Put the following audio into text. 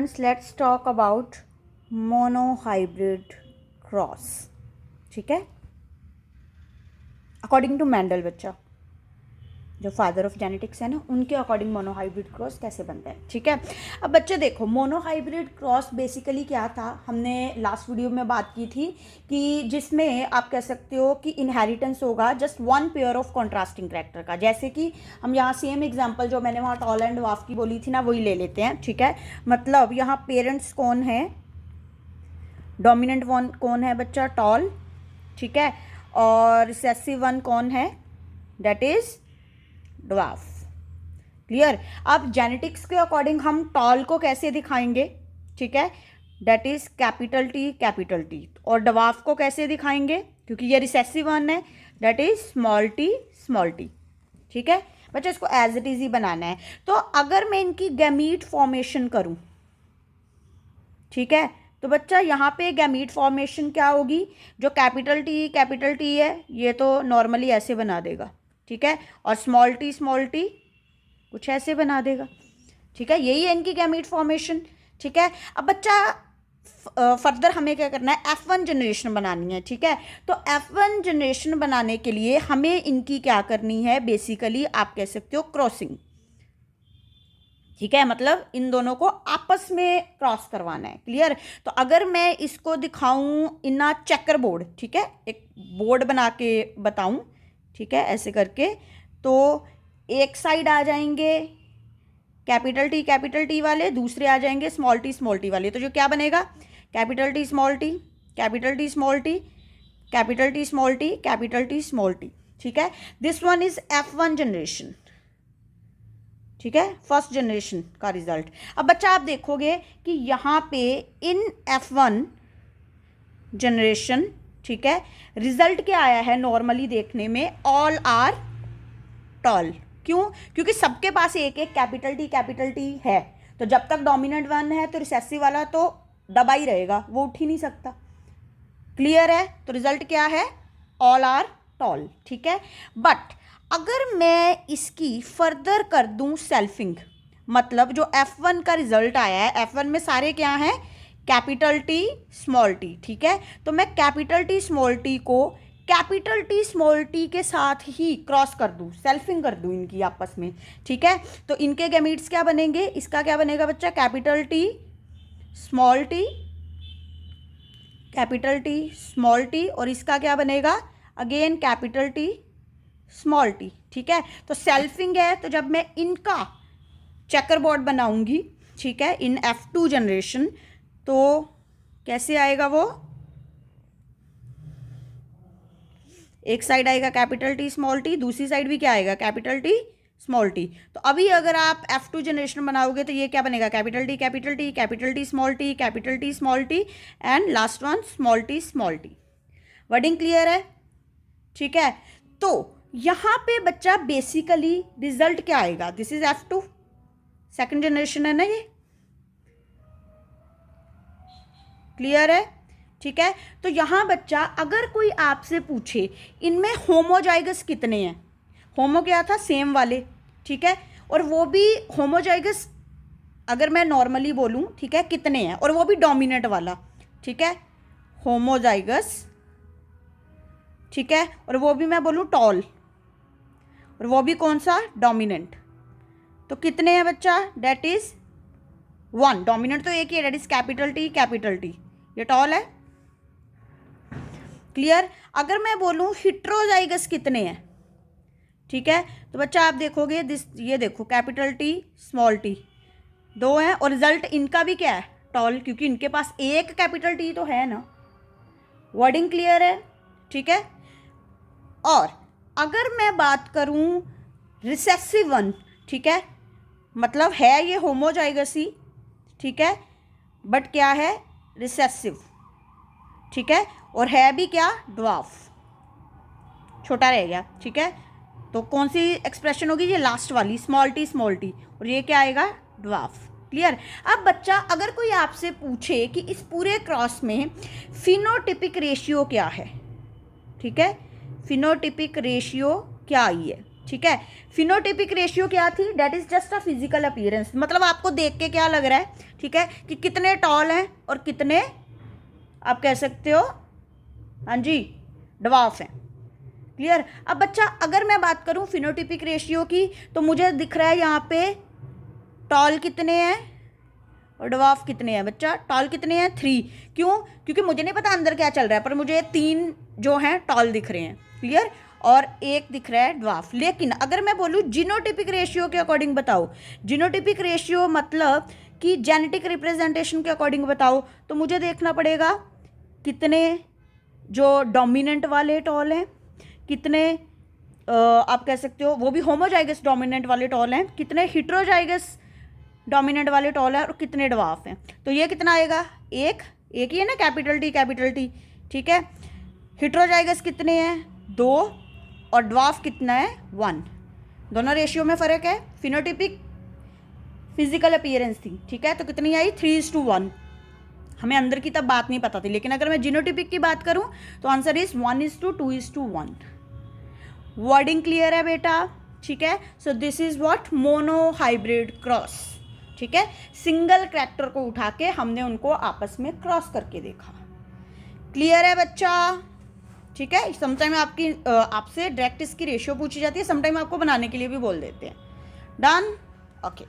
Students let's talk about monohybrid cross. ठीक है, according to Mendel, बच्चा जो फादर ऑफ जेनेटिक्स है ना, उनके अकॉर्डिंग मोनोहाइब्रिड क्रॉस कैसे बनता है। ठीक है, अब बच्चे देखो, मोनोहाइब्रिड क्रॉस बेसिकली क्या था, हमने लास्ट वीडियो में बात की थी कि जिसमें आप कह सकते हो कि इनहेरिटेंस होगा just one pair of contrasting character का। जैसे कि हम यहाँ सेम एग्जांपल जो मैंने वहाँ टॉल एंड वाफ की बोली थी ना, वही ले लेते हैं। ठीक है, मतलब यहाँ पेरेंट्स कौन है, डोमिनेंट वन कौन है बच्चा, टॉल। ठीक है, और रिसेसिव वन कौन है, दैट इज ड्वार्फ। क्लियर। अब जेनेटिक्स के अकॉर्डिंग हम टॉल को कैसे दिखाएंगे, ठीक है, दैट इज कैपिटल टी, और ड्वार्फ को कैसे दिखाएंगे, क्योंकि ये रिसेसिव वन है, दैट इज स्मॉल टी। ठीक है बच्चा, इसको एज इट इज ही बनाना है। तो अगर मैं इनकी गैमीट फॉर्मेशन करूं, ठीक है, तो बच्चा यहाँ पे गैमीट फॉर्मेशन क्या होगी, जो कैपिटल टी है ये तो नॉर्मली ऐसे बना देगा। ठीक है, और स्मॉल टी कुछ ऐसे बना देगा। ठीक है, यही है इनकी गैमीट फॉर्मेशन। ठीक है, अब बच्चा फर्दर हमें क्या करना है, F1 जनरेशन बनानी है। ठीक है, तो F1 जनरेशन बनाने के लिए हमें इनकी क्या करनी है, बेसिकली आप कह सकते हो क्रॉसिंग। ठीक है, मतलब इन दोनों को आपस में क्रॉस करवाना है। क्लियर। तो अगर मैं इसको दिखाऊं इन अ चेकर बोर्ड, ठीक है, एक बोर्ड बना के बताऊं, ठीक है, ऐसे करके, तो एक साइड आ जाएंगे कैपिटल टी वाले, दूसरे आ जाएंगे स्मॉल टी वाले। तो जो क्या बनेगा, capital T small T, capital T small T, capital T small T, capital T small T. ठीक है, this one is F1 generation. ठीक है, फर्स्ट जनरेशन का रिजल्ट। अब बच्चा आप देखोगे कि यहाँ पे इन F1 जनरेशन, ठीक है, रिजल्ट क्या आया है, नॉर्मली देखने में ऑल आर टॉल। क्यों, क्योंकि सबके पास एक एक कैपिटल टी है, तो जब तक डोमिनेंट वन है तो रिसेसिव वाला तो दबा ही रहेगा, वो उठ ही नहीं सकता। क्लियर है, तो रिजल्ट क्या है, ऑल आर टॉल। ठीक है, बट अगर मैं इसकी फर्दर कर दूं सेल्फिंग, मतलब जो F1 का रिजल्ट आया है, F1 में सारे क्या हैं, कैपिटल टी स्मॉल टी। ठीक है, तो मैं कैपिटल टी स्मॉल टी को कैपिटल टी स्मॉल टी के साथ ही क्रॉस कर दूं, सेल्फिंग कर दूं इनकी आपस में। ठीक है, तो इनके गैमीट्स क्या बनेंगे, इसका क्या बनेगा बच्चा, capital T small T, capital T small T, और इसका क्या बनेगा, again capital T small T. ठीक है, तो सेल्फिंग है, तो जब मैं इनका चेकर बोर्ड बनाऊंगी, ठीक है, इन F2 जनरेशन, तो कैसे आएगा वो, एक साइड आएगा कैपिटल टी स्मॉल टी, दूसरी साइड भी क्या आएगा, कैपिटल टी स्मॉल टी। तो अभी अगर आप F2 जनरेशन बनाओगे तो ये क्या बनेगा, capital T small T, capital T small T, and last one small T. Wording clear है। ठीक है, तो यहाँ पे बच्चा बेसिकली रिजल्ट क्या आएगा, this is F2 second generation है ना ये। क्लियर है। ठीक है, तो यहाँ बच्चा अगर कोई आपसे पूछे इनमें होमोजाइगस कितने हैं, होमो क्या था, सेम वाले, ठीक है, और वो भी होमोजाइगस अगर मैं नॉर्मली बोलूँ, ठीक है, कितने हैं, और वो भी डोमिनेंट वाला, ठीक है, होमोजाइगस, ठीक है, और वो भी मैं बोलूँ टॉल, और वो भी कौन सा, डोमिनेंट, तो कितने हैं बच्चा, डेट इज 1। डोमिनेंट तो एक ही है, डेट इज कैपिटल टी, ये टॉल है। क्लियर। अगर मैं बोलूं हिट्रोजाइगस कितने हैं, ठीक है, तो बच्चा आप देखोगे दिस, ये देखो कैपिटल टी स्मॉल टी 2 हैं, और रिजल्ट इनका भी क्या है, टॉल, क्योंकि इनके पास एक कैपिटल टी तो है ना। वर्डिंग क्लियर है। ठीक है, और अगर मैं बात करूं रिसेसिव वन, ठीक है, मतलब है ये होमोजाइगस ही, ठीक है, बट क्या है, रिसेसिव, ठीक है, और है भी क्या, ड्वार्फ, छोटा रह गया। ठीक है, तो कौन सी एक्सप्रेशन होगी, ये लास्ट वाली स्मॉल टी, और ये क्या आएगा, ड्वार्फ। क्लियर। अब बच्चा अगर कोई आपसे पूछे कि इस पूरे क्रॉस में फिनोटिपिक रेशियो क्या है, ठीक है, फिनोटिपिक रेशियो क्या आई है, ठीक है। फिनोटिपिक रेशियो क्या थी, that is just a physical appearance, मतलब आपको देख के क्या लग रहा है, ठीक है, कि कितने टॉल हैं और कितने आप कह सकते हो हाँ जी ड्वार्फ हैं। क्लियर। अब बच्चा अगर मैं बात करूं फिनोटिपिक रेशियो की, तो मुझे दिख रहा है यहाँ पे टॉल कितने हैं और ड्वार्फ कितने हैं। बच्चा टॉल कितने हैं, 3। क्यों, क्योंकि मुझे नहीं पता अंदर क्या चल रहा है, पर मुझे 3 जो हैं टॉल दिख रहे हैं। क्लियर। और 1 दिख रहा है ड्वार्फ। लेकिन अगर मैं बोलूँ जीनोटिपिक रेशियो के अकॉर्डिंग बताओ, जीनोटिपिक रेशियो मतलब कि जेनेटिक रिप्रेजेंटेशन के अकॉर्डिंग बताओ, तो मुझे देखना पड़ेगा कितने जो डोमिनेंट वाले टॉल हैं, कितने आप कह सकते हो वो भी होमोजाइगस डोमिनेंट वाले टॉल हैं, कितने हिट्रोजाइगस डोमिनेंट वाले टॉल हैं और कितने ड्वार्फ हैं। तो ये कितना आएगा, एक ही है ना, कैपिटल टी, ठीक है। हिट्रोजाइगस कितने हैं, 2, और ड्वार्फ कितना है, 1। दोनों रेशियो में फ़र्क है। फिनोटिपिक फिजिकल अपीयरेंस थी, ठीक है, तो कितनी आई, 3:1। हमें अंदर की तब बात नहीं पता थी, लेकिन अगर मैं जीनोटिपिक की बात करूं तो आंसर इज 1:2:1। वर्डिंग क्लियर है बेटा, ठीक है। So this is what mono hybrid cross, ठीक है। सिंगल कैरेक्टर को उठा के हमने उनको आपस में क्रॉस करके देखा। क्लियर है बच्चा, ठीक है। समटाइम आपसे डायरेक्ट इसकी रेशियो पूछी जाती है, समटाइम आपको बनाने के लिए भी बोल देते हैं। Done, okay.